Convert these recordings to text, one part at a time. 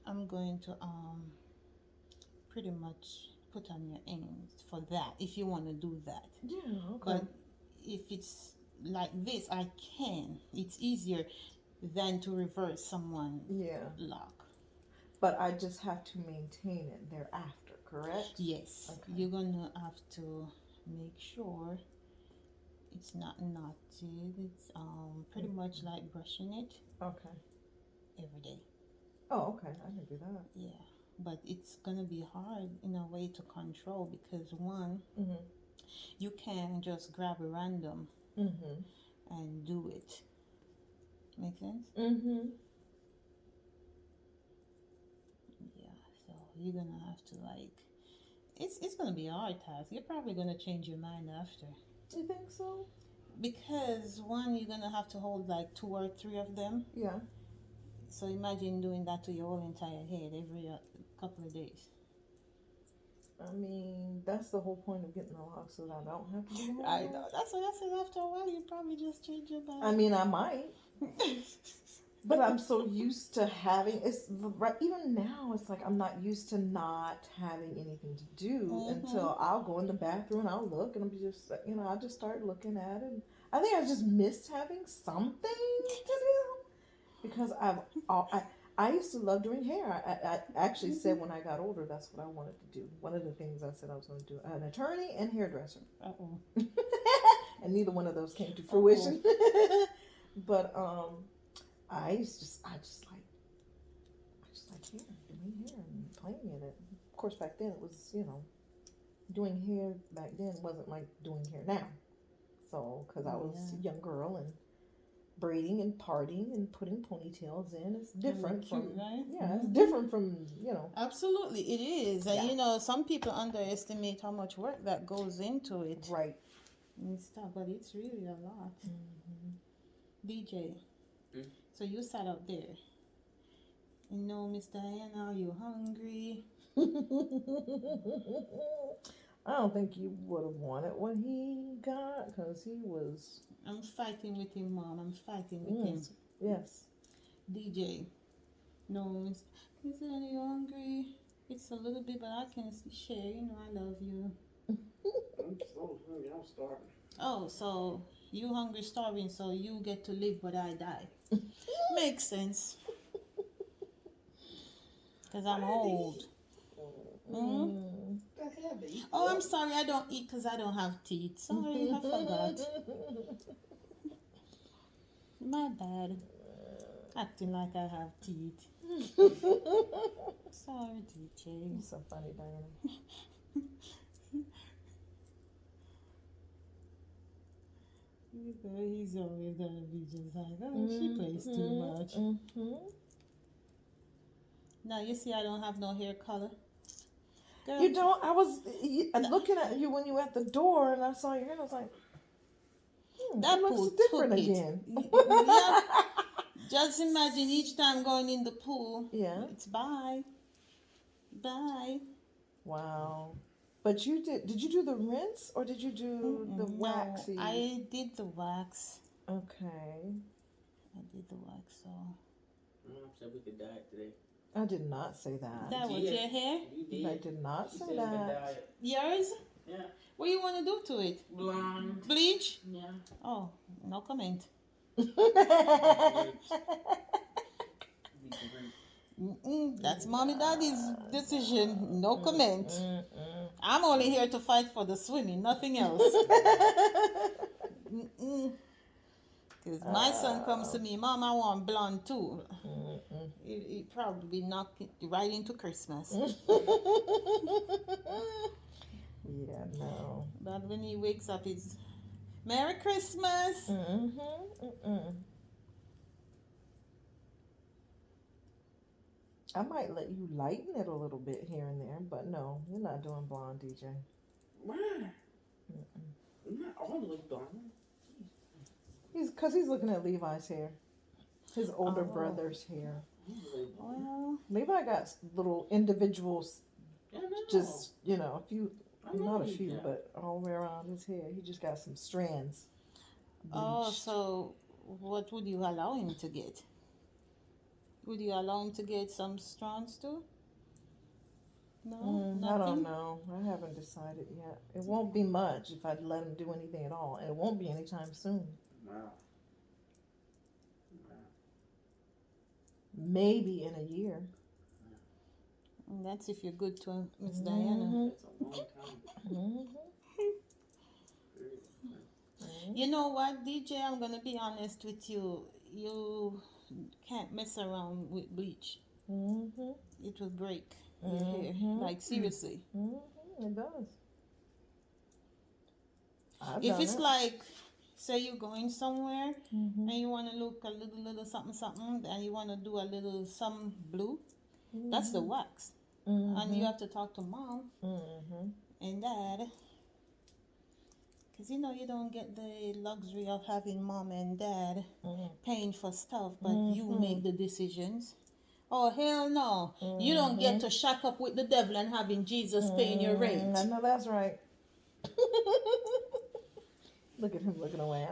I'm going to pretty much put on your ends for that if you want to do that. Yeah, okay. But if it's like this, I can. It's easier than to reverse someone Yeah. lock. But I just have to maintain it thereafter, correct? Yes, Okay. you're gonna have to make sure it's not knotted. It's pretty much Mhm. like brushing it Okay. every day. Oh, okay. I can do that. Yeah, but it's gonna be hard in a way to control because one, Mhm. you can just grab a random Mhm. and do it. Make sense? Mhm. Yeah. So you're gonna have to like it's gonna be a hard task. You're probably gonna change your mind after. You think so? Because one, you're gonna have to hold like two or three of them. Yeah. So imagine doing that to your whole entire head every couple of days. I mean, that's the whole point of getting the lock so that I don't have to do them I anymore. know. That's what I said. After a while, you probably just change your I mind. mean, I might, but I'm so used to having it's right. Even now, it's like I'm not used to not having anything to do Mm-hmm. until I'll go in the bathroom and I'll look and I'll be just I just start looking at it. I think I just miss having something to do because I used to love doing hair. I actually said when I got older that's what I wanted to do. One of the things I said I was going to do an attorney and hairdresser. Uh oh. And neither one of those came to Uh oh. fruition. But I just like hair, doing hair and playing in it. Of course, back then it was doing hair back then wasn't like doing hair now. So because I was a Yeah. young girl and braiding and parting and putting ponytails in, it's You look different cute, from right? yeah, it's Mm-hmm. different from Absolutely, it is. And yeah, you know, some people underestimate how much work that goes into it right. and stuff, but it's really a lot. Mm-hmm. DJ, so you sat up there. You know, Miss Diana, are you hungry? I don't think he would have wanted what he got because he was. I'm fighting with him, Mom. I'm fighting with him. Yes, yes. DJ, no, Miss Diana, are you hungry? It's a little bit, but I can share. You know, I love you. I'm so hungry. I'm starving. Oh, so you hungry, starving, so you get to live, but I die. Makes sense, because I I'm had to old. eat. Hmm? Mm. I had to eat. Oh, I'm sorry, I don't eat because I don't have teeth. Sorry, I forgot. My bad. Acting like I have teeth. Sorry, DJ. You're so funny, Diana. He's always gonna be just like, oh, she plays too Mm-hmm, much. mm-hmm. Now you see, I don't have no hair color, girl. You don't. I was No, looking at you when you were at the door, and I saw your hair, and I was like, it that looks pool different took it. again. Yep. Just imagine each time going in the pool, Yeah. it's bye, bye. Wow. But you did you do the rinse or did you do the Mm-mm, no, waxy? I did the wax. Okay. I did the wax, so Mom said we could diet today. I did not say that. that was Did. your hair. You I did. did not She say said we could that. diet. Yours? Yeah. What you want to do to it? Blonde. Bleach? Yeah. Oh, no comment. That's mommy daddy's decision. No comment. I'm only here to fight for the swimming, nothing else. Because my son comes to me, Mom, I want blonde too. It probably knock it right into Christmas. Yeah, no. But when he wakes up, it's Merry Christmas. I might let you lighten it a little bit here and there, but no, you're not doing blonde, DJ. Why? I'm not all the way blonde. He's looking at Levi's hair, his older Oh. brother's hair. Well, Levi got little individuals, Yeah, I know. just a few, I know not a he few, got. but all the way around his hair. He just got some strands oh, bleached. so what would you allow him to get? Would you allow him to get some strands too? No, I don't nothing. know. I haven't decided yet. It won't be much if I let him do anything at all, and it won't be anytime soon. Wow. Maybe in a year. And that's if you're good to Miss Mm-hmm. Diana. That's a long time. Mm-hmm. You know what, DJ? I'm gonna be honest with you. You can't mess around with bleach. Mm-hmm. It will break your hair. Mhm. Like seriously. Mm-hmm. It does. I've If done it's it. like, say you're going somewhere Mm-hmm. and you want to look a little something something, and you want to do a little some blue, that's the wax. And you have to talk to mom Mm-hmm. and dad. Because you know you don't get the luxury of having mom and dad paying for stuff, but you make the decisions. Oh, hell no. You don't get to shack up with the devil and having Jesus paying your rent. I know that's right. Look at him looking away.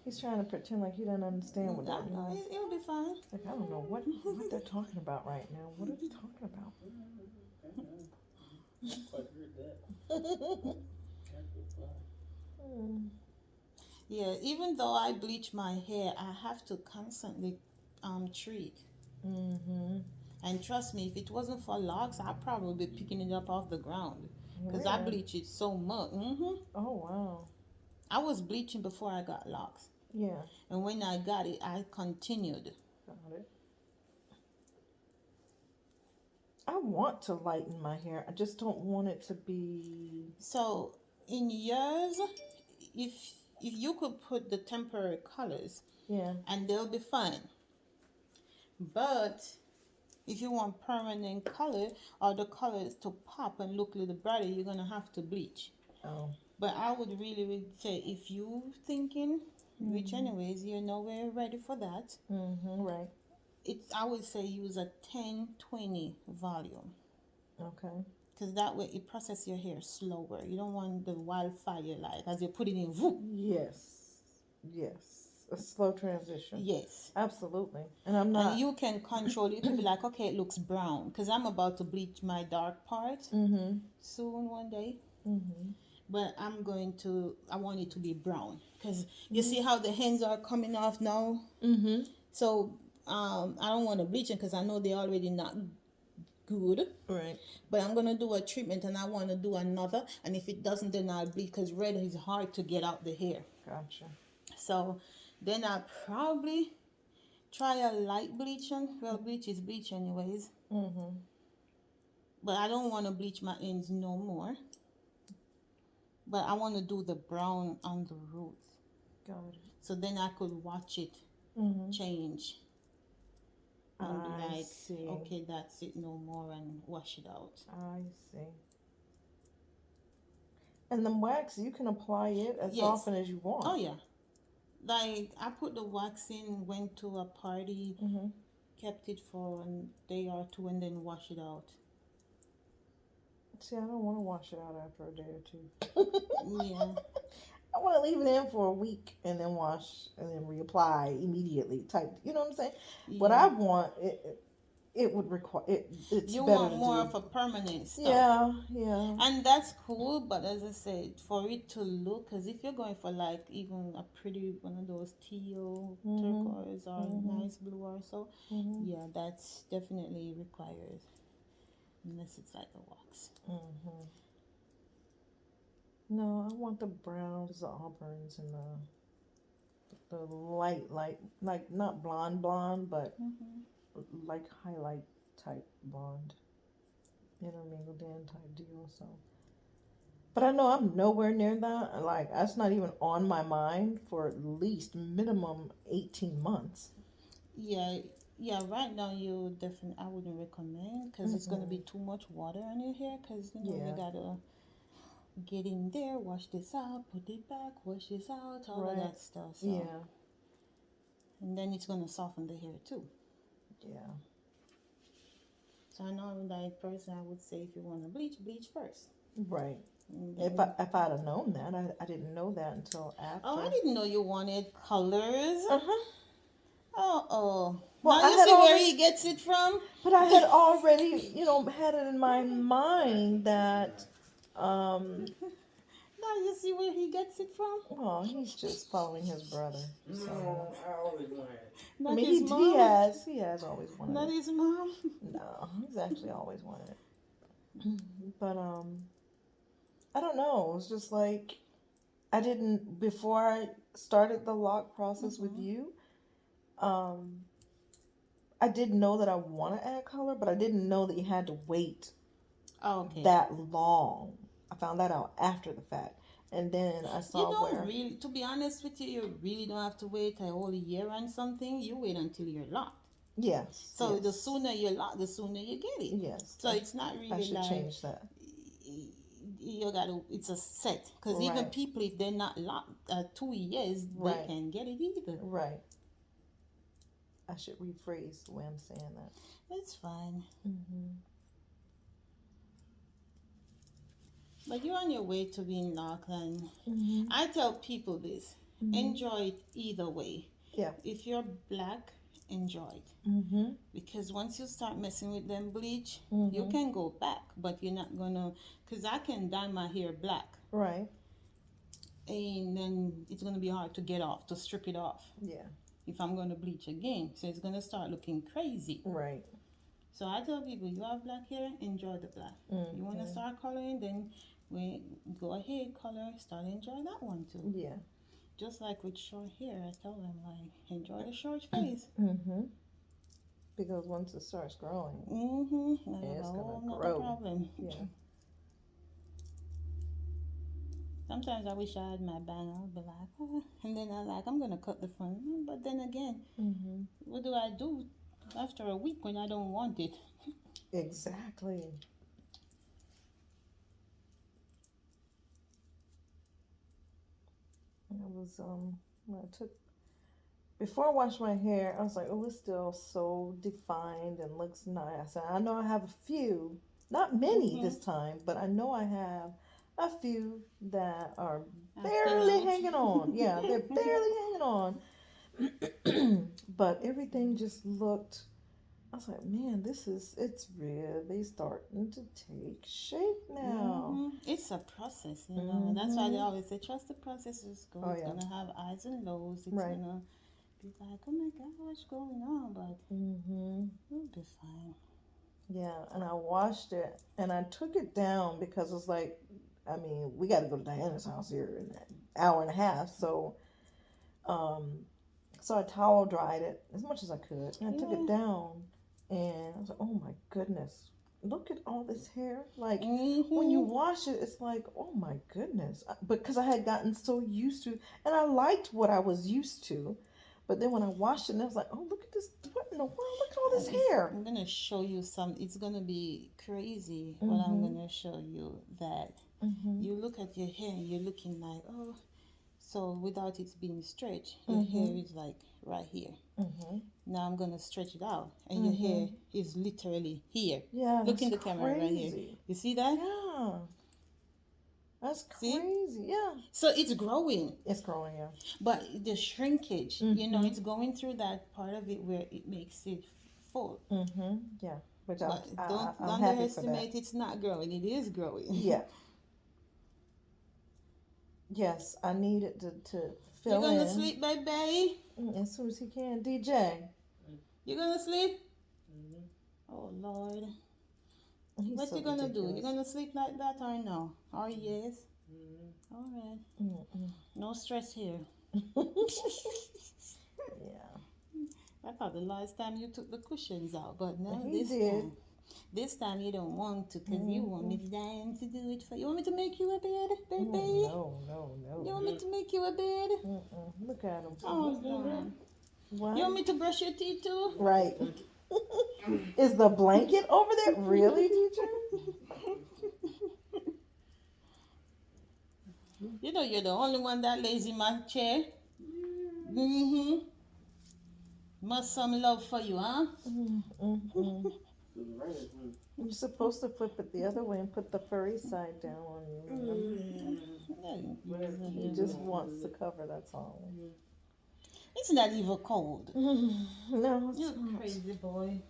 He's trying to pretend like he doesn't understand what that means. It'll be fine. Like, I don't know what they're talking about right now. What are they talking about? Yeah, even though I bleach my hair, I have to constantly treat. And trust me, if it wasn't for locks, I'd probably be picking it up off the ground. Because I bleach it so much. Oh, wow. I was bleaching before I got locks. Yeah. And when I got it, I continued. Got it. I want to lighten my hair. I just don't want it to be... So, in yours, if you could put the temporary colors, yeah, and they'll be fine. But if you want permanent color or the colors to pop and look a little brighter, you're gonna have to bleach. Oh. But I would really say if you thinking, which anyways you're nowhere ready for that. Right. I would say use a 10-20 volume. Okay. Because that way it processes your hair slower. You don't want the wildfire like as you put it in. Whoop. Yes. Yes. A slow transition. Yes. Absolutely. And I'm not... And you can control. You can be like, okay, it looks brown. Because I'm about to bleach my dark part soon one day. But I want it to be brown. Because you see how the hands are coming off now? So I don't want to bleach them because I know they're already not good. Right. But I'm going to do a treatment and I want to do another. And if it doesn't, then I'll bleach because red is hard to get out the hair. Gotcha. So then I'll probably try a light bleaching. Well, bleach is bleach anyways. But I don't want to bleach my ends no more. But I want to do the brown on the roots. Got it. So then I could watch it change. And be like, see. okay, that's it, no more, and wash it out. I see. And the wax, you can apply it as Yes. often as you want. Oh, yeah. Like, I put the wax in, went to a party, kept it for a day or two, and then wash it out. See, I don't want to wash it out after a day or two. Yeah. I want to leave it in for a week and then wash and then reapply immediately. Type, you know what I'm saying? Yeah. What I want, it would require it. It's You better want to more do. of a permanent stuff. Yeah, yeah. And that's cool, but as I said, for it to look, because if you're going for like even a pretty one of those teal, turquoise, or nice blue or so, yeah, that's definitely required. Unless it's like a wax. No, I want the browns, the auburns, and the light, like not blonde, but like highlight type blonde, intermingled in type deal. So, but I know I'm nowhere near that. Like that's not even on my mind for at least minimum 18 months. Yeah, right now I wouldn't recommend because it's going to be too much water on your hair because you gotta get in there, wash this out, put it back, wash this out, all of that stuff. So. Yeah. And then it's going to soften the hair too. Yeah. So I know I'm that person. I would say if you want to bleach first. Right. If I'd have known that, I didn't know that until after. Oh, I didn't know you wanted colors. Oh. Well, Now I you had see where already, he gets it from? but I had already, had it in my mind that, Now you see where he gets it from? well, he's just following his brother. So, No, I always wanted it. I Not mean, his he mom? has always wanted Not it. his mom? No, he's actually always wanted it. But I don't know. It's just like I didn't before I started the lock process with Mm-hmm. you. Um, I did know that I want to add color, but I didn't know that you had to wait Okay. that long. I found that out after the fact, and then I You saw don't where. really, to be honest with you, you really don't have to wait a whole year on something. You wait until you're locked. Yes, So the yes, sooner you're locked, the sooner you get it. yes. So it's not I really should like change that. you gotta. It's a set because even Right, people, if they're not locked 2 years, they right, can't get it either. right. I should rephrase the way I'm saying that. It's fine. Hmm. But you're on your way to being locked, and Hmm. I tell people this: Hmm. enjoy it either way. Yeah. If you're black, enjoy it. Hmm. Because once you start messing with them bleach, you Hmm. can go back, but you're not gonna. Because I can dye my hair black, Right. and then it's gonna be hard to get off, to strip it off. Yeah. If I'm gonna bleach again, so it's gonna start looking crazy. Right. So I tell people, you have black hair, enjoy the black. Mm-hmm. You wanna start coloring, then we go ahead, color, start enjoy that one too. Yeah. Just like with short hair, I tell them like, enjoy the short phase. Mm-hmm. Because once it starts growing, That's it's a whole gonna nother grow. problem. Yeah. Sometimes I wish I had my bang. I'll be like, oh. And then I'm gonna cut the front. But then again, Mm-hmm. what do I do after a week when I don't want it? Exactly. I was when I took before I washed my hair, I was like, oh, it's still so defined and looks nice. And I know I have a few, not many this time, but I know I have a few that are barely hanging on. Yeah, they're barely hanging on. But everything just looked. I was like, man, it's really starting to take shape now. It's a process, you know. And that's why they always say, trust the process is good. Oh, It's yeah. gonna have highs and lows. It's Right. gonna be like, oh my God, what's going on? But it'll be fine. Yeah, and I washed it and I took it down because it's like, I mean, we got to go to Diana's house here in an hour and a half. So I towel dried it as much as I could. And I took it down and I was like, oh my goodness, look at all this hair. Like when you wash it, it's like, oh my goodness. Because I had gotten so used to, and I liked what I was used to. But then when I washed it, and I was like, oh, look at this. What in the world? Look at all this hair. I'm gonna show you some. It's gonna be crazy. What I'm gonna show you that you look at your hair and you're looking like, oh, so without it being stretched, your hair is like right here. Now I'm gonna stretch it out, and your hair is literally here. Yeah, Look in the that's camera right here. crazy. You see that? Yeah, that's See? crazy. Yeah, So it's growing, it's growing. Yeah. but the shrinkage, you know, it's going through that part of it where it makes it full. Yeah, which But I'm don't happy for that. underestimate it's not growing. It is growing. Yeah. Yes, I needed to You're fill gonna in sleep, baby? as soon as he can. DJ. You gonna sleep? Oh Lord. He's What so you gonna do? You ridiculous. gonna sleep like that or no? Or yes? All right. No stress here. Yeah. I thought the last time you took the cushions out, but no, He did. This time you don't want to because you want Miss Diane to do it for you. Want me to make you a bed, baby? No. You want me to make you a bed? Look at him. Oh, God. What? You want me to brush your teeth too? Right. Is the blanket over there? Really, DJ? You know you're the only one that lays in my chair. Must some love for you, huh? You're supposed to flip it the other way and put the furry side down on you. He just wants to cover, that's all. It's not even cold. No, it's You not. crazy boy.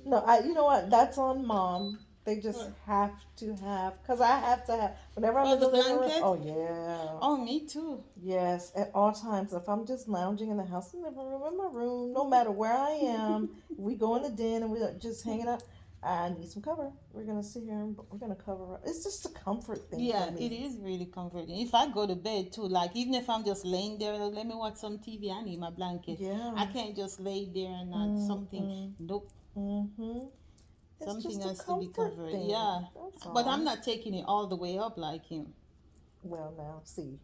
No, you know what? That's on mom. They just have to have, because I have to have, whenever I'm Oh, in the the living room, blanket? oh yeah. Oh, me too. Yes, at all times. If I'm just lounging in the house, in the living room, in my room, no matter where I am, we go in the den and we're just hanging out. I need some cover. We're gonna sit here and we're gonna cover up. It's just a comfort thing for Yeah, it me. is really comforting. If I go to bed too, like even if I'm just laying there, let me watch some TV, I need my blanket. I Yeah. can't just lay there and not something. Mm-mm. Nope, Mm-hmm. It's something just a has to be comfort covered. thing. Yeah, That's but I'm all. not taking it all the way up like him. Well, now see.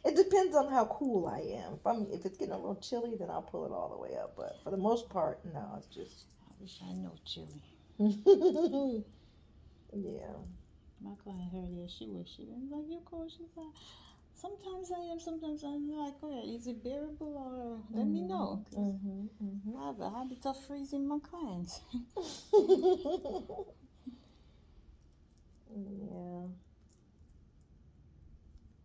It depends on how cool I am. If it's getting a little chilly, then I'll pull it all the way up. But for the most part, no, it's just I wish I know chili. yeah. My client earlier, she was like, "You cold?" She's like, "Sometimes I am, sometimes I'm like, oh, is it bearable or let me Mhm. know, cause Mhm. Mhm. I have a habit of freezing my clients." Yeah.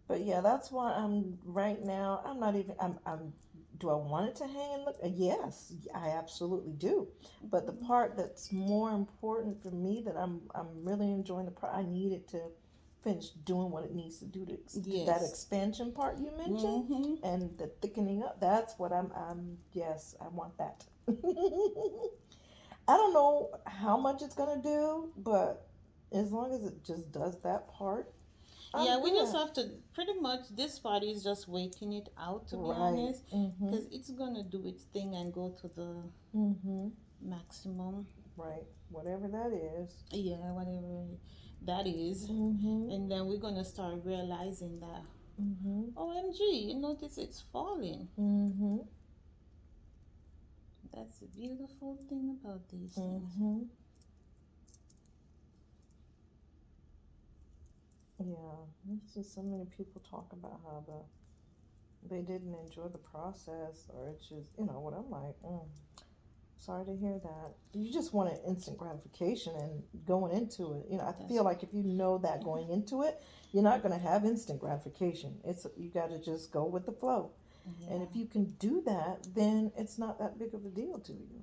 But yeah, that's why I'm right now. I'm not even. I'm. Do I want it to hang and look? Yes, I absolutely do. But the part that's more important for me that I'm really enjoying I need it to finish doing what it needs to do to that Yes. expansion part you mentioned Mm-hmm. and the thickening up. That's what I'm. Yes, I want that. I don't know how much it's gonna do, but as long as it just does that part, I'm Yeah, we just good. have to pretty much this part is just waiting it out to be Right. honest, Mm-hmm. because it's gonna do its thing and go to the Mm-hmm. maximum. Right. Whatever that is. Yeah, whatever that is, Mm-hmm. and then we're gonna start realizing that Mm-hmm. OMG, you notice it's falling. Mm-hmm. That's the beautiful thing about these things. Mm-hmm. Yeah. It's just so many people talk about how they didn't enjoy the process or it's just what I'm like, sorry to hear that. You just want an instant gratification and going into it. I That's feel like if you know that going into it, you're not gonna have instant gratification. You gotta just go with the flow. And yeah. if you can do that, then it's not that big of a deal to you.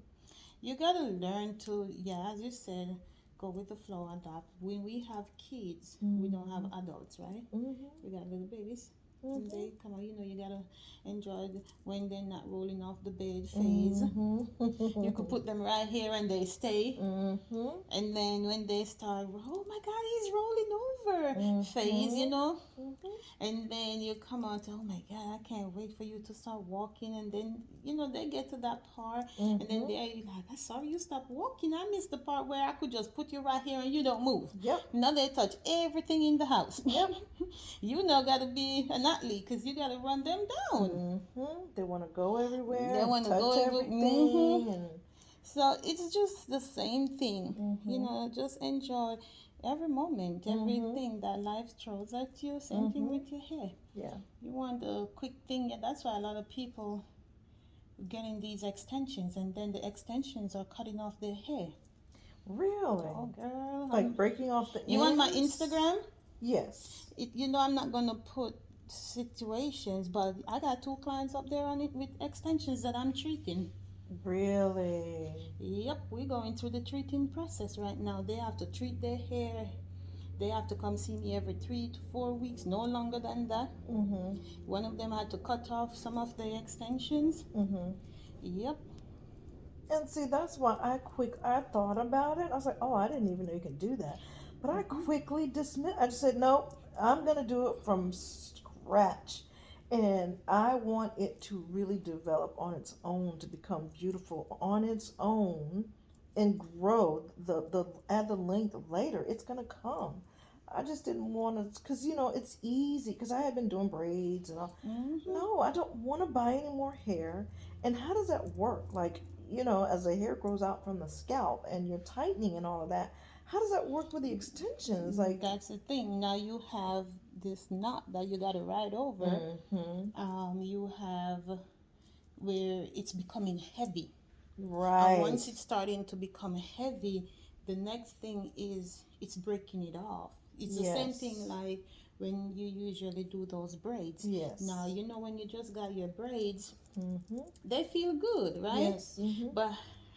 You gotta learn to, yeah, as you said, go with the flow and that. When we have kids, we don't have Mm-hmm. adults, right? Mm-hmm. We got little babies. And Mm-hmm. they come on, you gotta enjoy when they're not rolling off the bed phase. You could Mm-hmm. put them right here and they stay. Mm-hmm. And then when they start, oh my God, he's rolling over phase, Mm-hmm. Mm-hmm. and then you come out, oh my God, I can't wait for you to start walking. And then, they get to that part. And then Mm-hmm. they're like, I'm sorry you stopped walking. I missed the part where I could just put you right here and you don't move. Yep. Now they touch everything in the house. Yep. Got to be an athlete because you got to run them down. Mm-hmm. They want to go everywhere They and want to touch go every. everything and So it's just the same thing. mm-hmm. Just enjoy every moment, Mm-hmm. everything that life throws at you. Same thing Mm-hmm. with your hair. Yeah. You want a quick thing. Yeah, that's why a lot of people getting these extensions, and then the extensions are cutting off their hair. Really? Oh, girl, Like breaking off the you want my ends? Instagram? Yes. I'm not gonna put situations, but I got two clients up there on it with extensions that I'm treating. Really? Yep, we're going through the treating process right now. They have to treat their hair. They have to come see me every 3 to 4 weeks, no longer than that. Mm-hmm. One of them had to cut off some of the extensions. Mm-hmm. Yep. And see, that's why I thought about it. I was like, oh, I didn't even know you could do that. But I Hmm. quickly dismissed. I just said, no, I'm gonna do it from scratch, and I want it to really develop on its own to become beautiful on its own, and grow the add the length later. It's gonna come. I just didn't want to, because it's easy. Because I had been doing braids and all. Hmm. No, I don't want to buy any more hair. And how does that work? Like, as the hair grows out from the scalp and you're tightening and all of that, how does that work with the extensions? Like, That's the thing. Now you have this knot that you got to ride over. mm-hmm. You have where it's becoming heavy. And Right. once it's starting to become heavy, the next thing is it's breaking it off. It's the same thing Yes. like when you usually do those braids. Yes. Now, you know, when you just got your braids, Mm-hmm. they feel good, right? Yes. Mm-hmm. But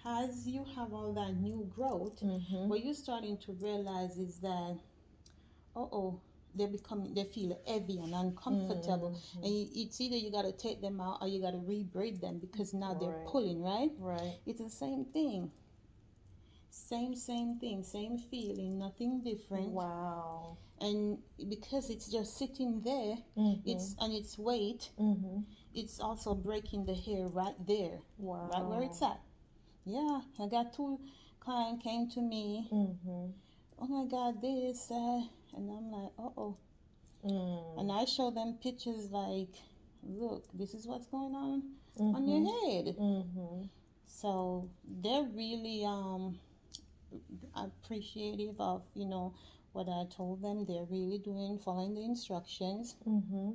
as you have all that new growth, Mm-hmm. what you're starting to realize is that, oh, they feel heavy and uncomfortable. Mm-hmm. And it's either you got to take them out or you got to rebraid them because now they're Right. pulling, right? Right. It's the same thing. Same thing, same feeling, nothing different. Wow. And because it's just sitting there, Mm-hmm. its weight, Mm-hmm. it's also breaking the hair right there, Wow. right where it's at. Yeah, I got two clients came to me. Mm-hmm. Oh my God, this, and I'm like, oh. And I show them pictures like, look, this is what's going on your head. Mm-hmm. So they're really appreciative of, what I told them. They're really following the instructions. Mm-hmm.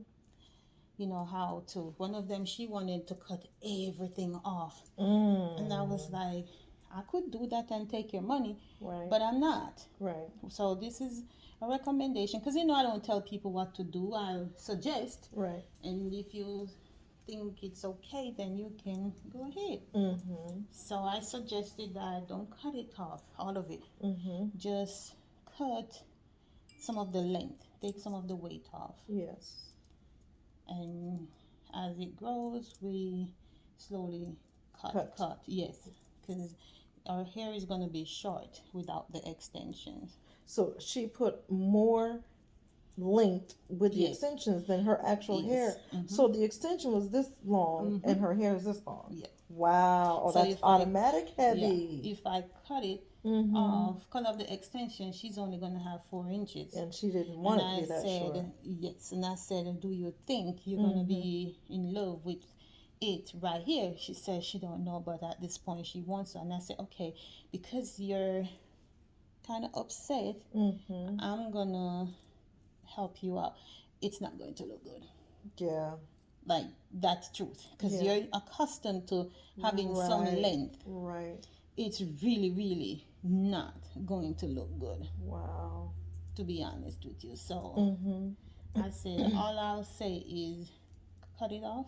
You know how to. One of them, she wanted to cut everything off, Mm. and I was like, I could do that and take your money, Right. but I'm not. Right. So this is a recommendation because I don't tell people what to do. I'll suggest, Right. and if you think it's okay, then you can go ahead. Mm-hmm. So I suggested that don't cut it off, all of it. Mm-hmm. Just cut some of the length, take some of the weight off. Yes. And as it grows, we slowly cut. Yes, because our hair is going to be short without the extensions. So she put more length with the Yes. extensions than her actual Yes. hair. Mhm. So the extension was this long and her hair is this long. Yeah. Wow. Oh, So that's if automatic heavy. Yeah, if I cut it off, cut off the extension, she's only going to have 4 inches. And she didn't want it to be that short. Yes, and I said, do you think you're going to be in love with it right here? She said she don't know, but at this point she wants to. And I said, okay, because you're kind of upset, I'm going to help you out. It's not going to look good. Yeah. Like, that's truth. Because you're accustomed to having some length. Right. It's really, really not going to look good. Wow. To be honest with you. So I said, all I'll say is cut it off.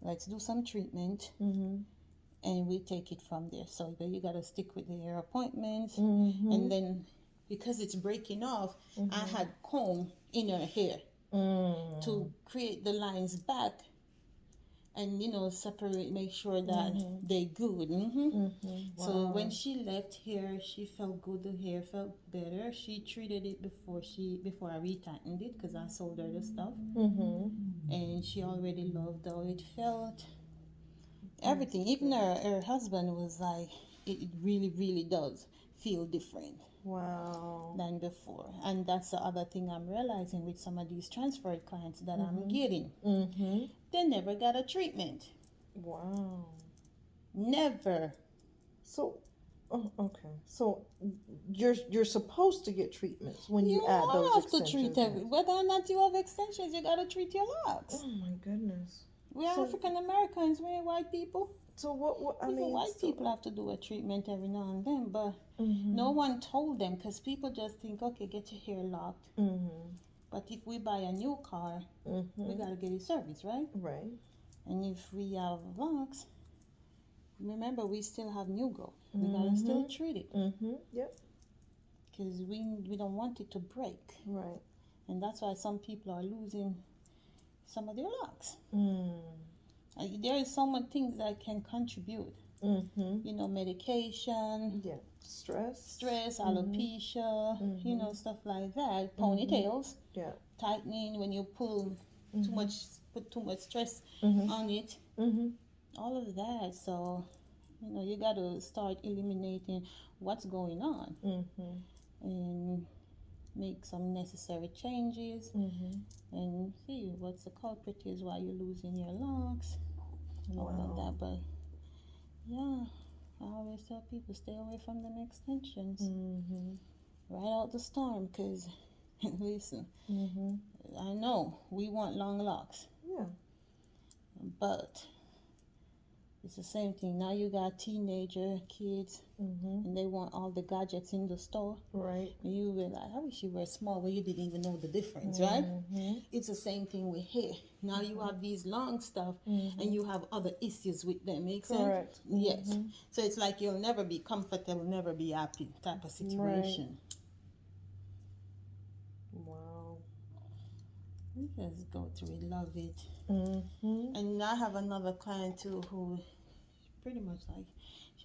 Let's do some treatment. And we take it from there. So you got to stick with your appointments. And then because it's breaking off, I had comb in her hair to create the lines back and separate, make sure that they good. So when she left here, she felt good. The hair felt better. She treated it before I retightened it because I sold her the stuff, and she already loved how it felt. Everything, even her husband was like, it really, really does feel different. Wow. Than before. And that's the other thing I'm realizing with some of these transferred clients that I'm getting. They never got a treatment. Wow. Never. So, okay. So you're supposed to get treatments when you add those have extensions. to treat whether or not you have extensions, you gotta treat your locks. Oh my goodness. We're African Americans, we ain't white people. So what I mean, white people have to do a treatment every now and then, but no one told them because people just think, okay, get your hair locked. But if we buy a new car, we gotta get it serviced, right? Right. And if we have locks, remember we still have new growth. We gotta still treat it. Yep. Because we don't want it to break. Right. And that's why some people are losing some of their locks. There is so many things that can contribute. Medication. Yeah. Stress, alopecia, stuff like that. Ponytails. Yeah. Tightening when you put too much stress on it. All of that. So, you got to start eliminating what's going on and make some necessary changes and see what's the culprit is why you're losing your locks. All of that. But yeah, I always tell people stay away from them extensions. Right out the storm, because listen, I know we want long locks. Yeah. But It's the same thing. Now you got teenager kids, and they want all the gadgets in the store. Right. And you were like, I wish you were small when you didn't even know the difference, right? It's the same thing with hair. Now you have these long stuff, and you have other issues with them. Make sense? Correct. Yes. So it's like you'll never be comfortable, never be happy type of situation. Wow. We just go through it, love it. And I have another client too who pretty much like,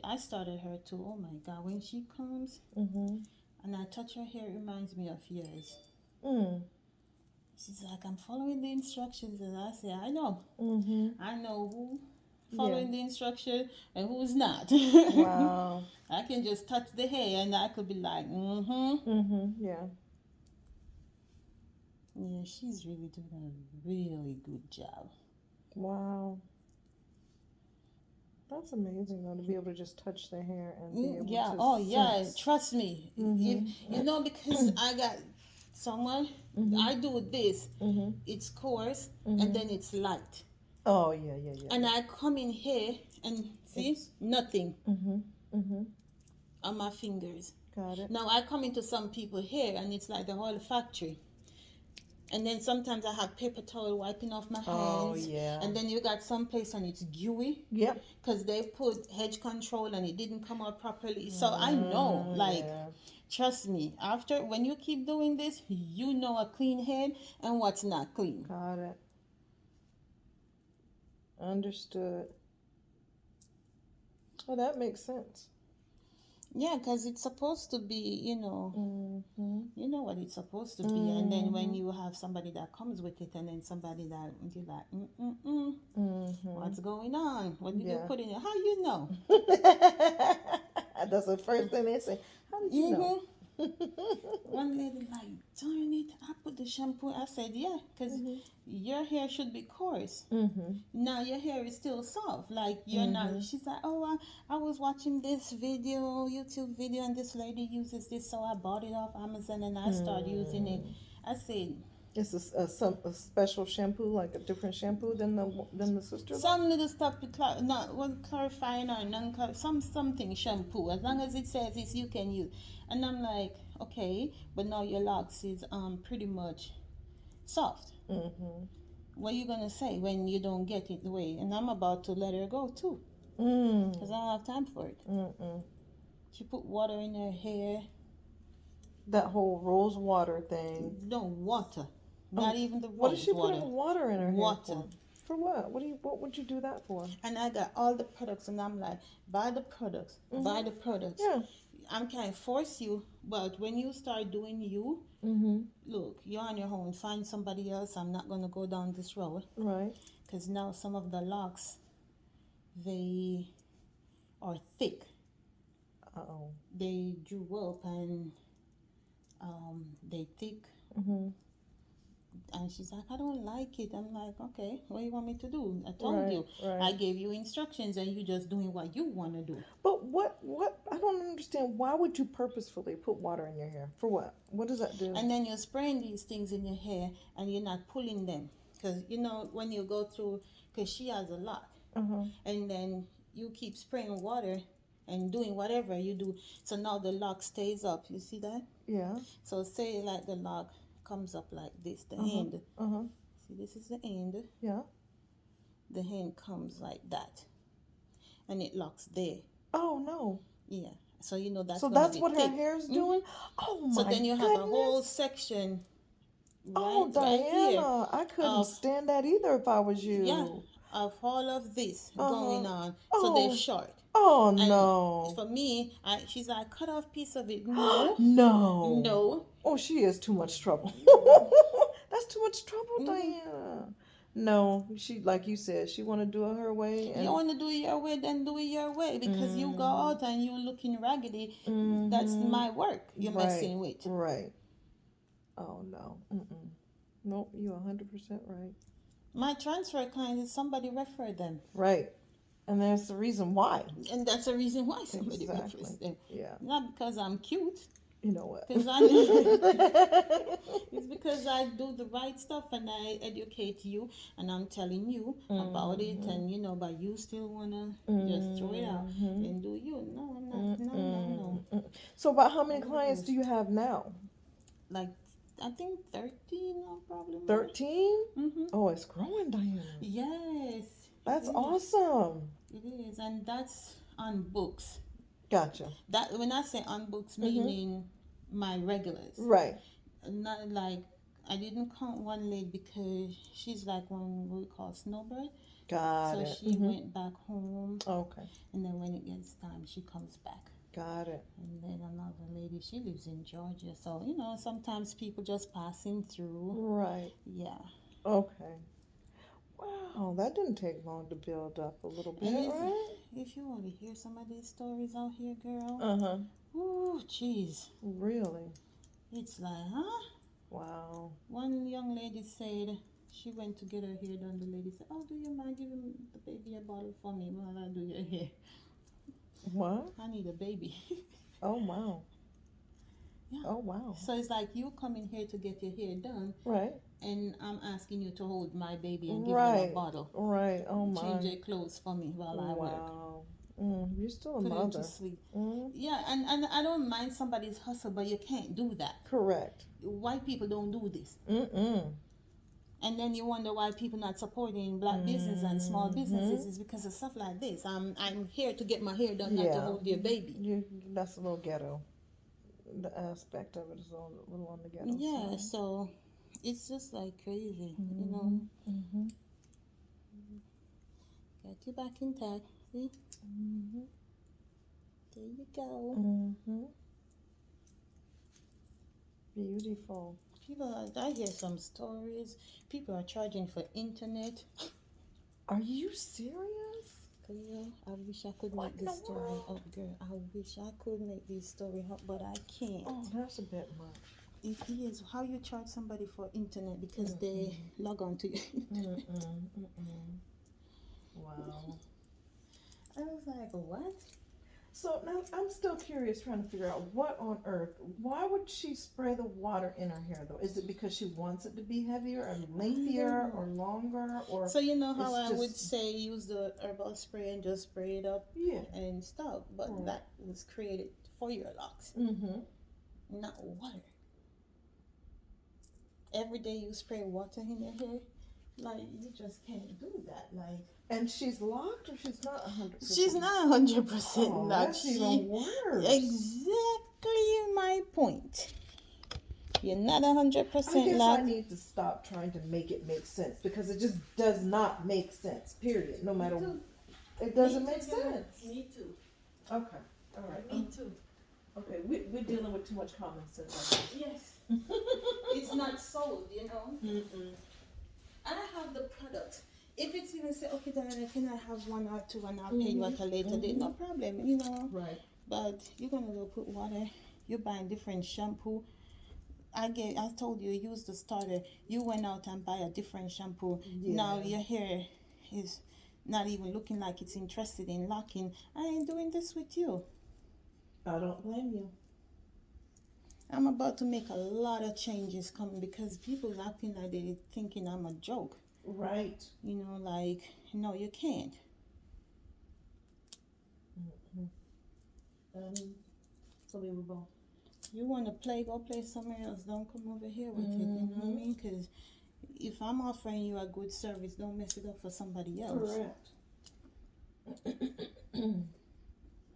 I started her too. Oh my God, when she comes and I touch her hair, it reminds me of yours. She's like, I'm following the instructions. And I say, I know. I know who following the instruction and who's not. Wow. I can just touch the hair and I could be like, Yeah. Yeah, she's really doing a really good job. Wow. That's amazing though, to be able to just touch the hair and be able Yeah, to oh yeah, sense. trust me. If, you know, because I got someone, I do this, it's coarse and then it's light. Oh yeah. And I come in here and see nothing on my fingers. Got it. Now I come into some people here and it's like the whole factory. And then sometimes I have paper towel wiping off my hands. Oh yeah. And then you got some place and it's gooey. Yep. Because they put hedge control and it didn't come out properly. So I know, like, trust me, after, when you keep doing this, you know a clean head and what's not clean. Got it. Understood. Oh, that makes sense. Yeah, because it's supposed to be, you know what it's supposed to be. And then when you have somebody that comes with it and then somebody that you're like, what's going on? What did you put in it? How you know? That's the first thing they say. How did you know? One lady like, darn it, I put the shampoo. I said, yeah, because your hair should be coarse. Now your hair is still soft. Like, you're not. She's like, oh, I was watching this video, YouTube video, and this lady uses this, so I bought it off Amazon and I started using it. I said, it's a special shampoo, like a different shampoo than the sister. Some little stuff, not clarifying or something shampoo. As long as it says this, you can use. And I'm like, okay, but now your locks is pretty much soft. What are you gonna say when you don't get it the way? And I'm about to let her go too, because I don't have time for it. She put water in her hair. That whole rose water thing. No water. Not even the rose water. What is she water. putting water in her hair Water. For what? What would you do that for? And I got all the products, and I'm like, buy the products, buy the products. Yeah. I can't force you, but when you start doing you, look, you're on your own. Find somebody else. I'm not gonna go down this road. Right. Because now some of the locks, they are thick. They drew up and they thick. And she's like, I don't like it. I'm like, okay, what do you want me to do? I told you. I gave you instructions and you just doing what you want to do. But what, I don't understand. Why would you purposefully put water in your hair? For what? What does that do? And then you're spraying these things in your hair and you're not pulling them. Because, you know, when you go through, because she has a lot. And then you keep spraying water and doing whatever you do. So now the lock stays up. You see that? Yeah. So say like the lock comes up like this, the end. See, this is the end. Yeah. The hand comes like that. And it locks there. Oh, no. Yeah. So you know that's So that's what thick. her hair's doing? Oh, my So then you have a whole section right Diana, here. I couldn't stand that either if I was you. Yeah. Of all of this going on. So they're short. Oh, And no. for me, she's like, cut off piece of it. No. No. No. Oh, she is too much trouble. That's too much trouble, Diana. No, she, like you said, she want to do it her way. And you want to do it your way, then do it your way. Because you go out and you looking raggedy. That's my work you're messing with. Right. Oh, no. Nope, you're 100% right. My transfer clients is somebody referred them. Right. And that's the reason why. And that's the reason why somebody refers them. Yeah. Not because I'm cute. You know what? Because it's because I do the right stuff and I educate you and I'm telling you about it, and but you still wanna just throw it out and do you? No, I'm not. No. So about how many clients do you have now? Like I think 13, no problem. 13? Mm-hmm. Oh, it's growing, Diana. Yes. That's awesome. It is, and that's on books. Gotcha. That when I say on books, meaning my regulars. Right. Not like I didn't count one lady because she's like one we call snowbird. Got So it. she went back home. Okay. And then when it gets time, she comes back. Got it. And then another lady, she lives in Georgia. So, sometimes people just passing through. Right. Yeah. Okay. Wow, that didn't take long to build up a little bit, right? If you want to hear some of these stories out here, girl. Uh-huh. Ooh, jeez. Really? It's like, huh? Wow. One young lady said she went to get her hair done. The lady said, "Oh, do you mind giving the baby a bottle for me while I do your hair?" What? I need a baby. Oh, wow. Yeah. Oh, wow. So it's like you coming here to get your hair done. Right. And I'm asking you to hold my baby and give Right. her a bottle. Right. Oh, my. Change your clothes for me while I work. Wow. You're still a Put her mother. to sleep. Yeah, and I don't mind somebody's hustle, but you can't do that. Correct. White people don't do this. Mm-mm. And then you wonder why people not supporting black business and small businesses is because of stuff like this. I'm here to get my hair done, not to hold your baby. That's a little ghetto. The aspect of it is a little on the ghetto. Yeah, so it's just like crazy, Get you back intact. See? There you go. Beautiful. I hear some stories. People are charging for internet. Are you serious? Girl, I wish I could make this story up, girl. I wish I could make this story up, but I can't. Oh, that's a bit much. It is. How you charge somebody for internet because they log on to you. Wow. I was like, what? So now I'm still curious, trying to figure out what on earth. Why would she spray the water in her hair though? Is it because she wants it to be heavier and lengthier or longer, or? So you know how I just, would say use the herbal spray and just spray it up and stuff, but that was created for your locks, not water. Every day you spray water in your hair, like you just can't do that, like. And she's locked, or she's not 100%? She's not 100% locked. That's even worse. Exactly my point. You're not 100% locked. I guess I need to stop trying to make it make sense, because it just does not make sense. Period. No matter what, it doesn't make sense. Me too. Okay. All right. Me too. Okay. We're dealing with too much common sense. Yes. It's not sold, you know. I have the product. If it's even say, okay, Diana, can I have one or two and I'll pay you at a later date? No problem, you know. Right. But you're gonna go put water. You're buying different shampoo. I told you, use the starter. You went out and buy a different shampoo. Yeah. Now your hair is not even looking like it's interested in locking. I ain't doing this with you. I don't blame you. I'm about to make a lot of changes coming because people acting like they're thinking I'm a joke. Right. You know, like, no, you can't. So we will go. You want to play, go play somewhere else. Don't come over here with it, you know what I mean? Because if I'm offering you a good service, don't mess it up for somebody else. Correct.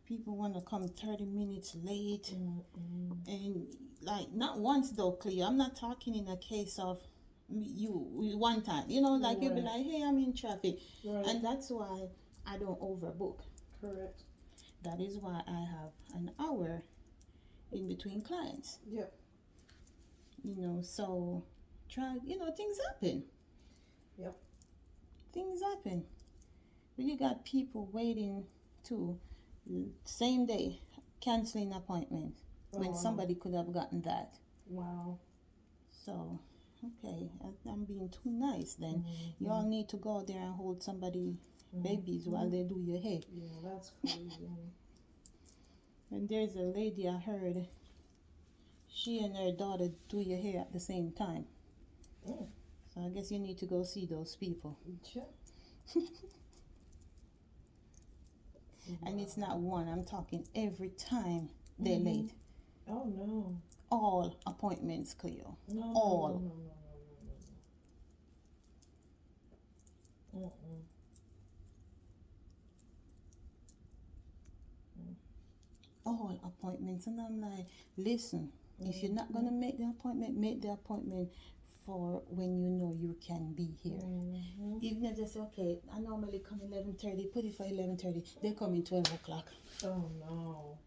People want to come 30 minutes late. And, like, not once, though, Cleo. I'm not talking in a case of you one time. You know, like, you'll be like, hey, I'm in traffic. Right. And that's why I don't overbook. Correct. That is why I have an hour in between clients. Yep. You know, so try, you know, things happen. Yep. Things happen. But you got people waiting to same day canceling appointments when somebody could have gotten that. Wow. So, okay, I'm being too nice then. You all need to go out there and hold somebody babies while they do your hair. Yeah, that's crazy. And there's a lady I heard, she and her daughter do your hair at the same time. Mm. So I guess you need to go see those people. Sure. And it's not one. I'm talking every time they're Mhm. late. Oh no. All appointments clear. No. All. No. All appointments. And I'm like, listen, if you're not going to make the appointment for when you know you can be here. Mm-hmm. Even if they say, okay, I normally come 11:30, put it for 11:30, they come in 12 o'clock. Oh no.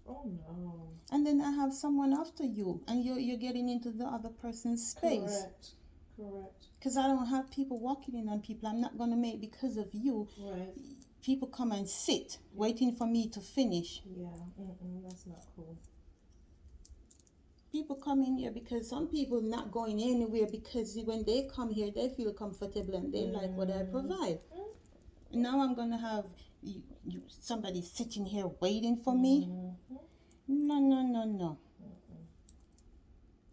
Oh no. And then I have someone after you, and you're getting into the other person's space. Correct. Because I don't have people walking in on people. I'm not going to make, because of you, Right. people come and sit, waiting for me to finish. Yeah. That's not cool. People come in here because some people not going anywhere, because when they come here, they feel comfortable and they like what I provide. Now I'm going to have somebody sitting here waiting for me. No.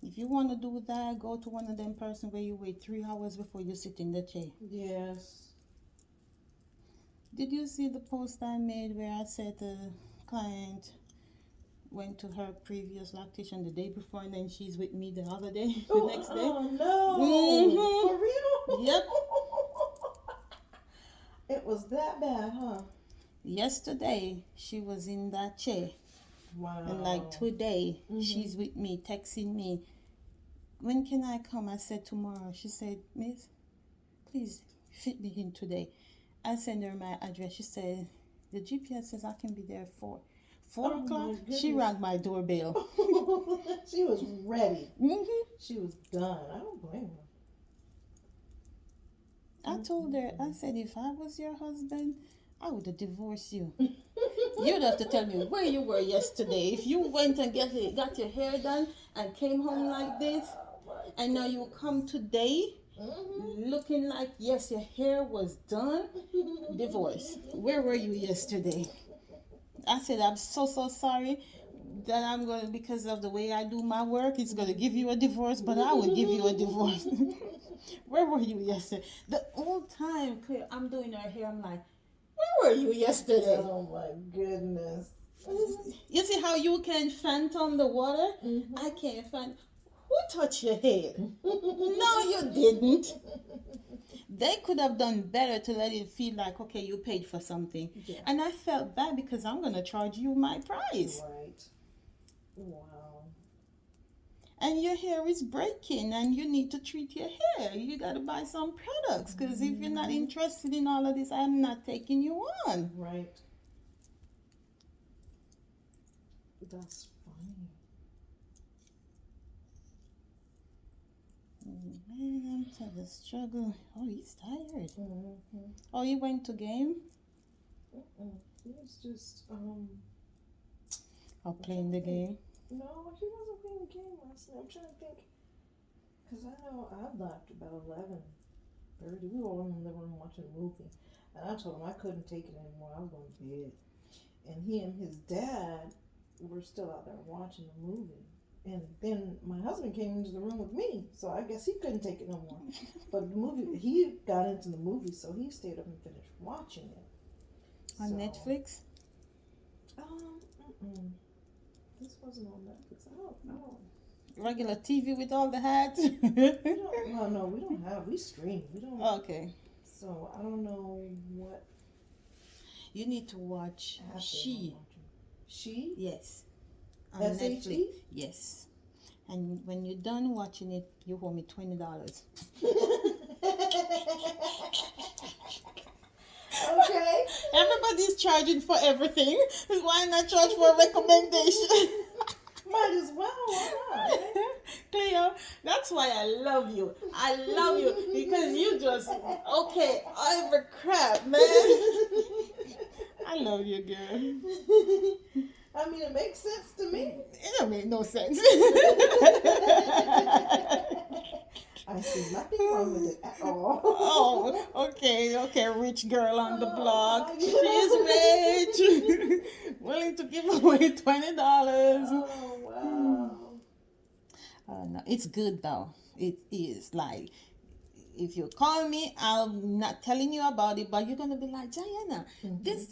If you want to do that, go to one of them person where you wait 3 hours before you sit in the chair. Yes. Did you see the post I made where I said the client went to her previous lactation the day before, and then she's with me the other day, the next day? Oh no. Mhm. For real? Yep. It was that bad, huh? Yesterday, she was in that chair. Wow. And like today, she's with me, texting me, when can I come? I said tomorrow. She said, Miss, please fit me in today. I sent her my address. She said, the GPS says I can be there at 4. 4 Oh, o'clock, my she goodness. rang my doorbell. She was ready. Mm-hmm. She was done. I don't blame her. I told her, I said, if I was your husband, I would have divorced you. You'd have to tell me where you were yesterday. If you went and got your hair done and came home like this, and now you come today looking like, yes, your hair was done, divorce. Where were you yesterday? I said, I'm so sorry that I'm going to, because of the way I do my work, it's going to give you a divorce, but I will give you a divorce. Where were you yesterday? The whole time, Claire, I'm doing her hair, I'm like, where were you yesterday? Oh my goodness. You see how you can phantom the water? I can't phantom. Who touched your head? No, you didn't. They could have done better to let it feel like, okay, you paid for something. Yeah. And I felt bad because I'm going to charge you my price. Right. Wow. And your hair is breaking and you need to treat your hair. You got to buy some products, because if you're not interested in all of this, I'm not taking you on. Right. That's funny. Man, I'm such a struggle. Oh, he's tired. Oh, you went to game? He was just, Or playing the game? No, he wasn't playing the game last night. I'm trying to think. Because I know I left about 11:30. We were all in the living room watching a movie. And I told him I couldn't take it anymore. I was going to bed. And he and his dad were still out there watching the movie. And then my husband came into the room with me. So I guess he couldn't take it no more. But the movie, he got into the movie, so he stayed up and finished watching it. On So, Netflix? This wasn't on Netflix. I don't know. Regular TV with all the hats? We don't have. We stream. We don't. Okay. So I don't know what. You need to watch app they She. were watching. She? Yes. On SHE? Netflix. Yes. And when you're done watching it, you owe me $20. Okay. Everybody's charging for everything. Why not charge for a recommendation? Might as well. Why not? Cleo, that's why I love you. I love you because you just, okay, every crap, man. I love you, girl. I mean, it makes sense to me. It don't make no sense. I see nothing wrong with it at all. Oh, okay, rich girl on the block. Oh, She's rich. Willing to give away $20. Oh, wow. No, it's good though. It is like if you call me, I'm not telling you about it, but you're gonna be like, Diana, this,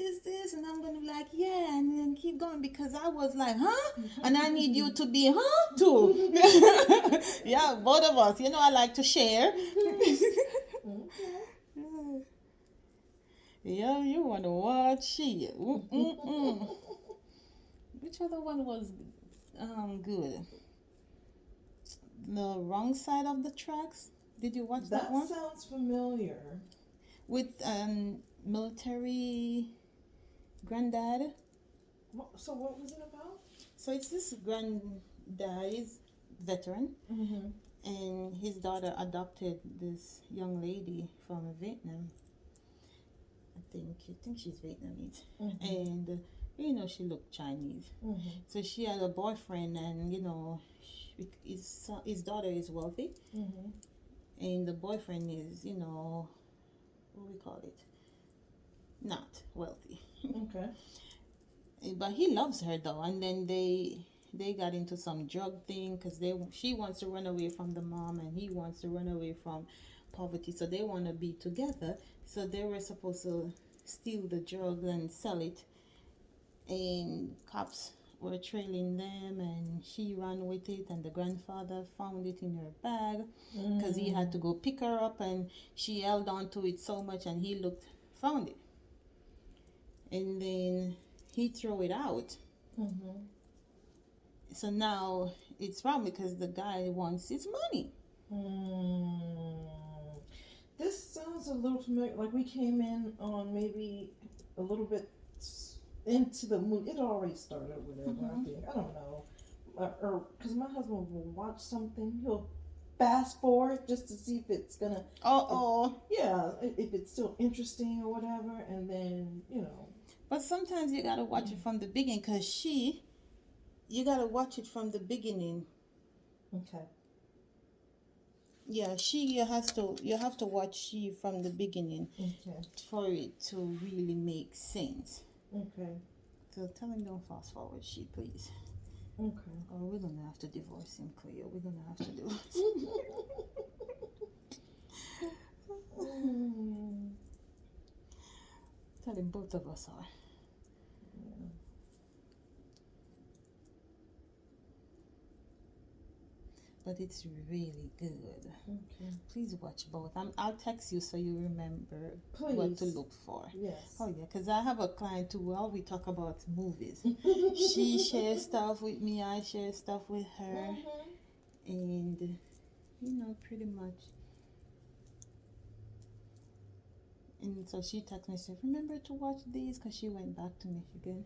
and I'm gonna be like, yeah, and then keep going because I was like, huh? And I need you to be, huh, too. Yeah, both of us. You know, I like to share. Yeah, you wanna watch it? Which other one was good? The Wrong Side of the Tracks. Did you watch that one? That sounds familiar. With military granddad. So what was it about? So it's this granddad is veteran, and his daughter adopted this young lady from Vietnam. I think she's Vietnamese, and you know she looked Chinese. So she had a boyfriend, and you know his daughter is wealthy, and the boyfriend is what we call it, not wealthy. Okay. But he loves her though, and then they got into some drug thing because she wants to run away from the mom and he wants to run away from poverty, so they want to be together. So they were supposed to steal the drugs and sell it, and cops were trailing them, and she ran with it, and the grandfather found it in her bag because he had to go pick her up, and she held on to it so much, and he found it, and then he threw it out. So now it's wrong because the guy wants his money. This sounds a little familiar. Like we came in on maybe a little bit into the movie. It already started, whatever. I think, I don't know, or because my husband will watch something, he'll fast forward just to see if it's gonna. Yeah, if it's still interesting or whatever, and then But sometimes you gotta watch it from the beginning because you gotta watch it from the beginning. Okay. Yeah, you have to watch she from the beginning for it to really make sense. Okay. So tell him don't fast forward she, please. Okay. Or we're gonna have to divorce him, Cleo. We're gonna have to do Tell him both of us are. But it's really good. Okay. Please watch both. I'll text you so you remember Please. what to look for. Yes. Oh yeah, because I have a client who we talk about movies. She shares stuff with me. I share stuff with her, and pretty much. And so she texted me, said, "Remember to watch these," because she went back to Michigan.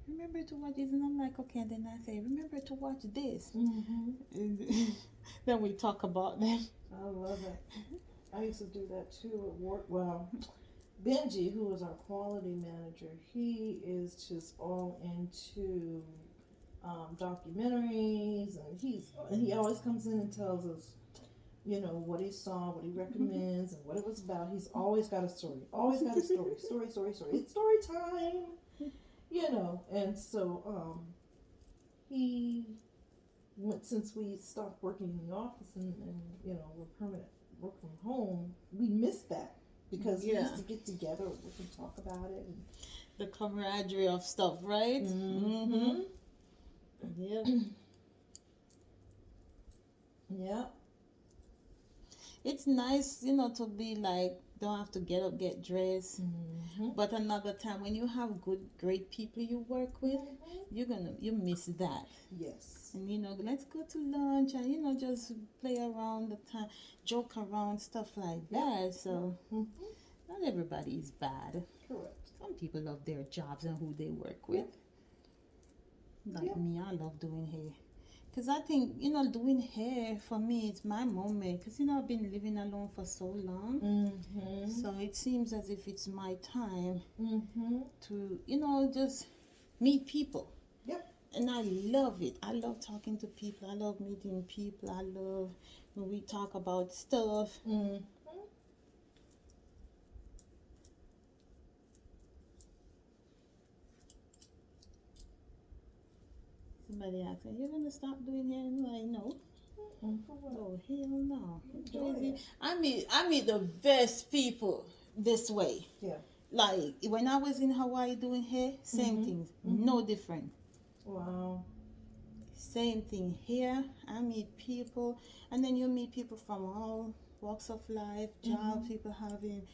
Remember to watch this, and I'm like, okay. And then I say, remember to watch this. And then we talk about them. I love it. I used to do that too at work. Well, Benji, who is our quality manager, he is just all into documentaries, and he always comes in and tells us, what he saw, what he recommends, and what it was about. He's always got a story. Always got a story. Story. It's story time. And so he went, since we stopped working in the office and we're permanent work from home, we missed that because we used to get together, we could talk about it. And the camaraderie of stuff, right? Yeah. Yeah. It's nice, to be like, don't have to get up, get dressed. But another time when you have great people you work with, you miss that. Yes. And let's go to lunch and just play around the time, joke around, stuff like that. So not everybody is bad. Correct. Some people love their jobs and who they work with. Like me, I love doing hair. Because I think, doing hair, for me, it's my moment. Because, I've been living alone for so long. So it seems as if it's my time to, just meet people. Yep. And I love it. I love talking to people. I love meeting people. I love when we talk about stuff. Somebody asked me, "You're gonna stop doing hair?" And I'm like, "No." For what? Oh hell no! Enjoy Crazy. it. I meet the best people this way. Yeah. Like when I was in Hawaii doing hair, same thing, no different. Wow. Same thing here. I meet people, and then you meet people from all walks of life, jobs, people having,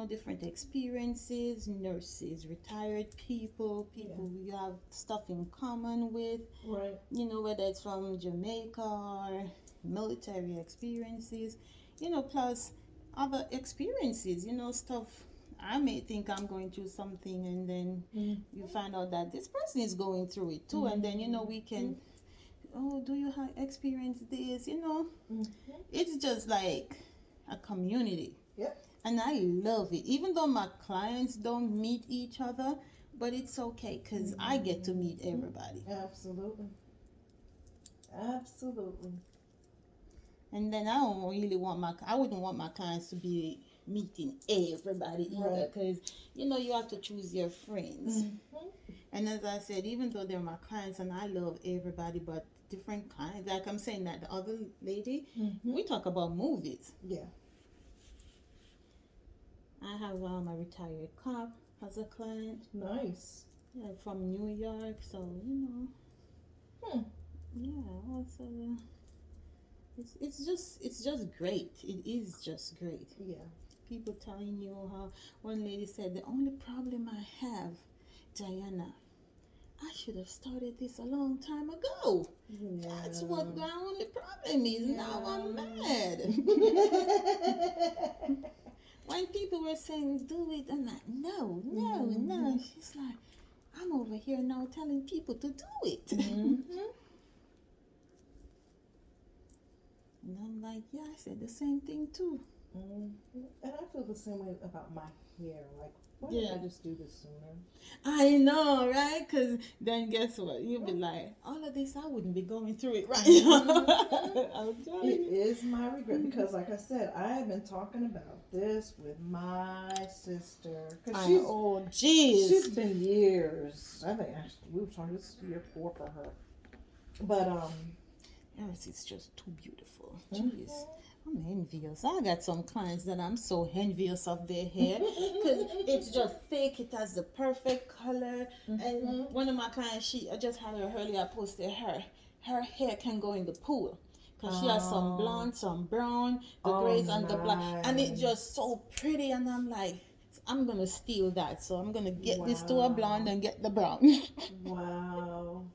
different experiences, nurses, retired people we have stuff in common with, Right. whether it's from Jamaica or military experiences, plus other experiences, stuff. I may think I'm going through something, and then you find out that this person is going through it too, and then we can, oh, do you have experience this? It's just like a community. Yep. And I love it. Even though my clients don't meet each other, but it's okay because I get to meet everybody. Absolutely. Absolutely. And then I wouldn't want my clients to be meeting everybody either, because you have to choose your friends. And as I said, even though they're my clients and I love everybody, but different kinds. Like I'm saying that the other lady, we talk about movies. Yeah. I have a retired cop as a client. Nice. Yeah, from New York, so yeah. Also, it's just great. It is just great. Yeah. People telling you how one lady said the only problem I have, Diana, I should have started this a long time ago. Yeah. That's what the only problem is. Now I'm mad. When people were saying do it, I'm like, no. She's like, I'm over here now telling people to do it. And I'm like, yeah, I said the same thing too. And I feel the same way about my hair. Like, why didn't I just do this sooner? I know, right? Because then guess what? You'll be like, all of this, I wouldn't be going through it right now. I'll tell It you. is my regret because, like I said, I have been talking about this with my sister. Oh, jeez. She's been years. I think actually we were talking this is year 4 for her. But Yes, it's just too beautiful. Jeez. I'm envious. I got some clients that I'm so envious of their hair because it's just thick. It has the perfect color. And one of my clients, I just had her earlier. I posted her hair can go in the pool because she has some blonde, some brown, the grays and the black, and it's just so pretty. And I'm like, I'm gonna steal that. So I'm gonna get this to a blonde and get the brown. Wow.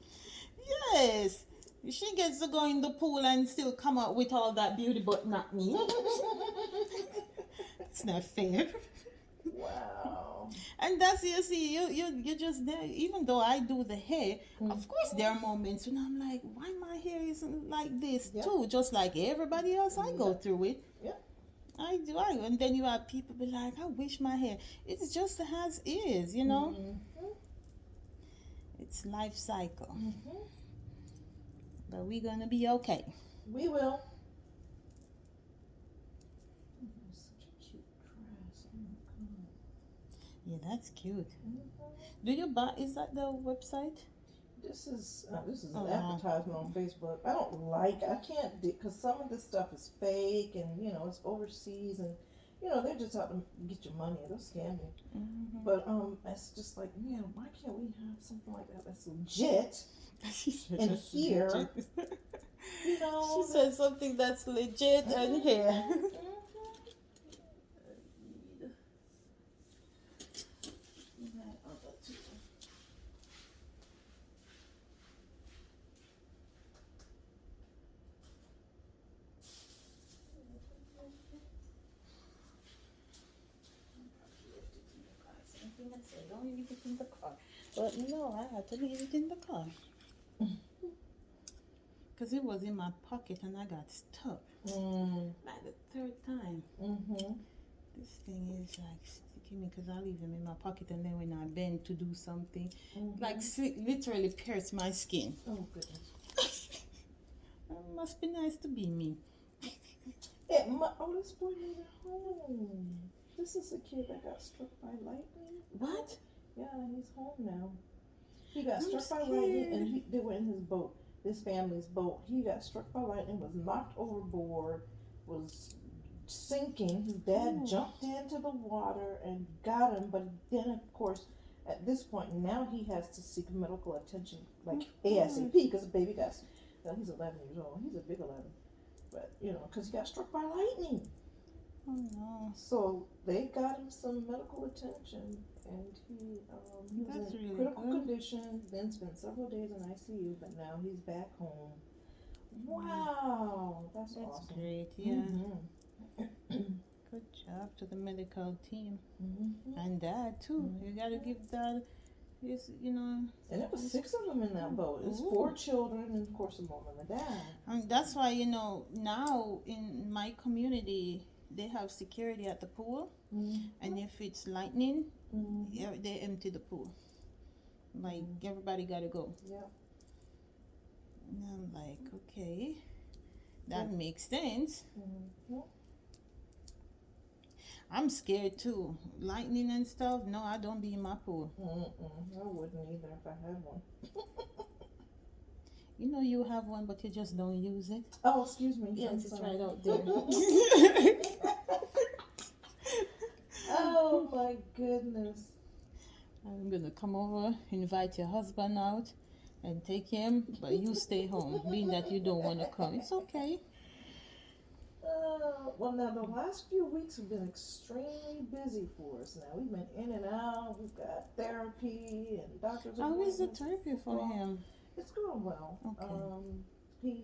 Yes. She gets to go in the pool and still come out with all that beauty, but not me. It's not fair. Wow. And that's, you see, you just there. Even though I do the hair, of course there are moments when I'm like, why my hair isn't like this too? Just like everybody else, I go through it. Yep. I do. And then you have people be like, I wish my hair. It's just as is, It's life cycle. But we're gonna be okay. We will. Such a cute dress. Oh my god. Yeah, that's cute. Do you buy? Is that the website? This is an advertisement on Facebook. I can't because some of this stuff is fake and it's overseas and they're just out to get your money. They'll scam you. But it's just like, man, why can't we have something like that that's legit? And here, she said something that's legit and here. Don't leave it in the car. But no, I had to leave it in the car. Because it was in my pocket and I got stuck. Like the third time. This thing is like sticking me because I leave them in my pocket and then when I bend to do something, like literally pierce my skin. Oh, goodness. It must be nice to be me. This boy made it home. This is a kid that got struck by lightning. What? Yeah, he's home now. He got struck by lightning and they were in his boat. this family's boat. He got struck by lightning, was knocked overboard, was sinking. His dad jumped into the water and got him, but then, of course, at this point, now he has to seek medical attention, like ASAP, because the baby got, well, he's 11 years old. He's a big 11. But, because he got struck by lightning. Oh, no. So they got him some medical attention, and he was That's in really critical good. condition, then spent several days in ICU, but now he's back home. Wow, that's awesome. Great, yeah. Mm-hmm. Good job to the medical team. Mm-hmm. And Dad, too. You gotta give Dad his, And it was 6 of them in that boat. It was 4 children, and of course a mom and a dad. And that's why, now in my community, they have security at the pool. Mm-hmm. And if it's lightning, Mm-hmm. they empty the pool. Like, everybody gotta go. Yep. And I'm like, okay, that makes sense. Mm-hmm. I'm scared too. Lightning and stuff, no, I don't be in my pool. I wouldn't either if I had one. You have one, but you just don't use it. Oh, excuse me. Yes, I'm it's sorry. right out there. Oh my goodness. I'm gonna come over, invite your husband out, and take him, but you stay home, being that you don't want to come. It's okay. Well, now the last few weeks have been extremely busy for us. Now we've been in and out. We've got therapy and doctors. How is the appointments. therapy for him? It's going well. Okay.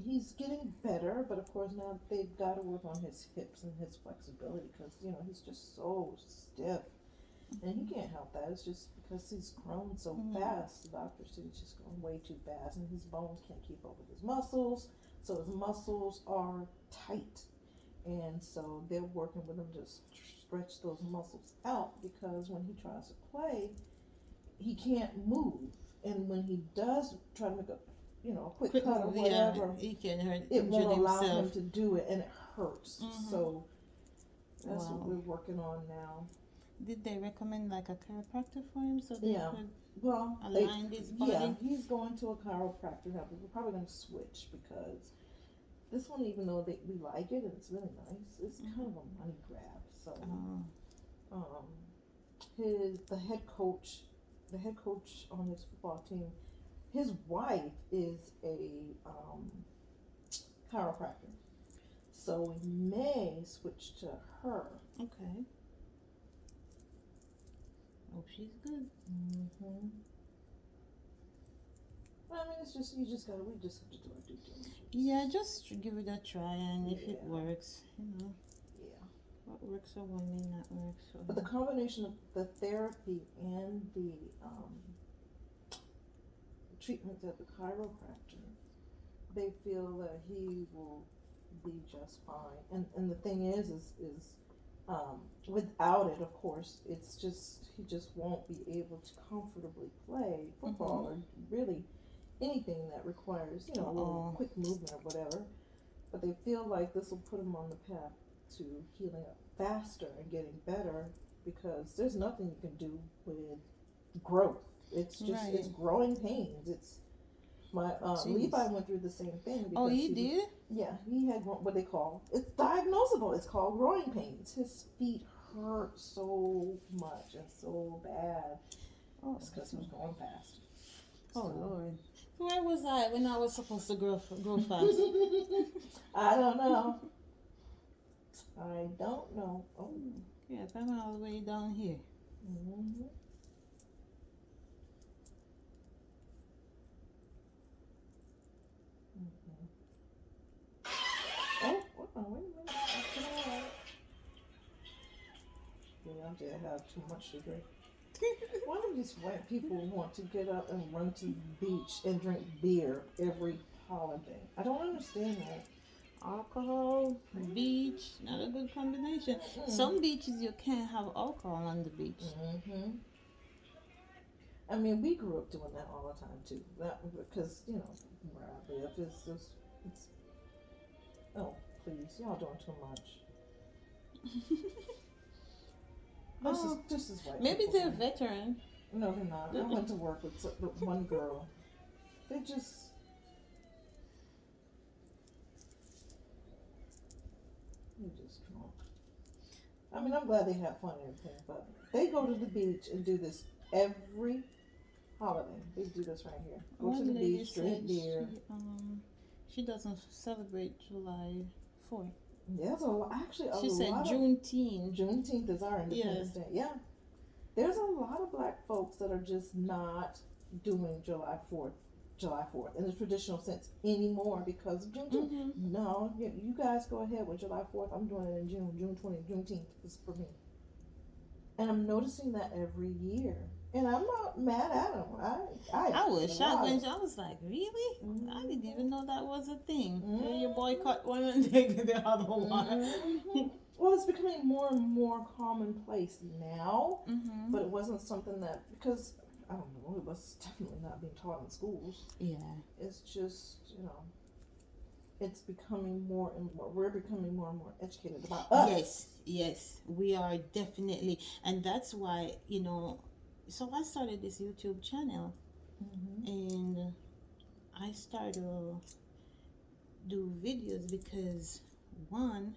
He's getting better, but of course now they've got to work on his hips and his flexibility because he's just so stiff, and he can't help that. It's just because he's grown so fast. The doctor said he's just going way too fast, and his bones can't keep up with his muscles. So his muscles are tight, and so they're working with him to stretch those muscles out because when he tries to play, he can't move, and when he does try to make a quick cut or whatever, he can hurt. it won't allow himself. him to do it, and it hurts. So that's what we're working on now. Did they recommend like a chiropractor for him so they could Well, align his body? yeah, he's going to a chiropractor now, but we're probably going to switch because this one, even though we like it and it's really nice, it's kind of a money grab. So, the head coach on his football team, his wife is a chiropractor, so we may switch to her. Okay. Hope she's good. Mm-hmm. I mean, we just have to do our due diligence. Yeah, just give it a try, and if it works, Yeah. what works for one may not work for But the combination of the therapy and the treatment at the chiropractor, they feel that he will be just fine. And the thing is without it, of course, it's just he just won't be able to comfortably play football or really anything that requires a little quick movement or whatever. But they feel like this will put him on the path to healing up faster and getting better because there's nothing you can do with growth. It's just it's growing pains. It's my Levi went through the same thing. Because he did? Yeah, he had what they call, it's diagnosable. It's called growing pains. His feet hurt so much and so bad. Oh, it's because he was going fast. Oh, Lord. Where was I when I was supposed to grow fast? I don't know. I don't know. Oh. Yeah, I'm all the way down here. Mm-hmm. Oh, wait a minute. Yeah, I did have too much to drink. Why do these white people want to get up and run to the beach and drink beer every holiday? I don't understand that. Alcohol, beach, not a good combination. Some beaches you can't have alcohol on the beach. Mm-hmm. I mean, we grew up doing that all the time too. That because where I live, it's oh please, y'all doing too much. This is white. Maybe people they're thing. veteran. No, they're not. I went to work with one girl. They just I mean, I'm glad they have fun and everything, but they go to the beach and do this every holiday. They do this right here. Go to the One lady beach, drink said beer. she doesn't celebrate July 4th. There's actually a She said lot of Juneteenth. Juneteenth is our Independence Day. Yeah, there's a lot of black folks that are just not doing July 4th in the traditional sense anymore because of Juneteenth. Mm-hmm. No, you guys go ahead with July 4th. I'm doing it in June. June 20th. Juneteenth is for me. And I'm noticing that every year. And I'm not mad at them. I was shocked when I I was like, really? Mhm. I didn't even know that was a thing. Mhm. You boycott one and take the other one. Mhm. Well, it's becoming more and more commonplace now, Mm-hmm. but it wasn't something that, because, I don't know, it was definitely not being taught in schools. Yeah. It's just, it's becoming more and more, we're becoming more and more educated about us. Yes, we are definitely, and that's why, so I started this YouTube channel, and I started to do videos because one,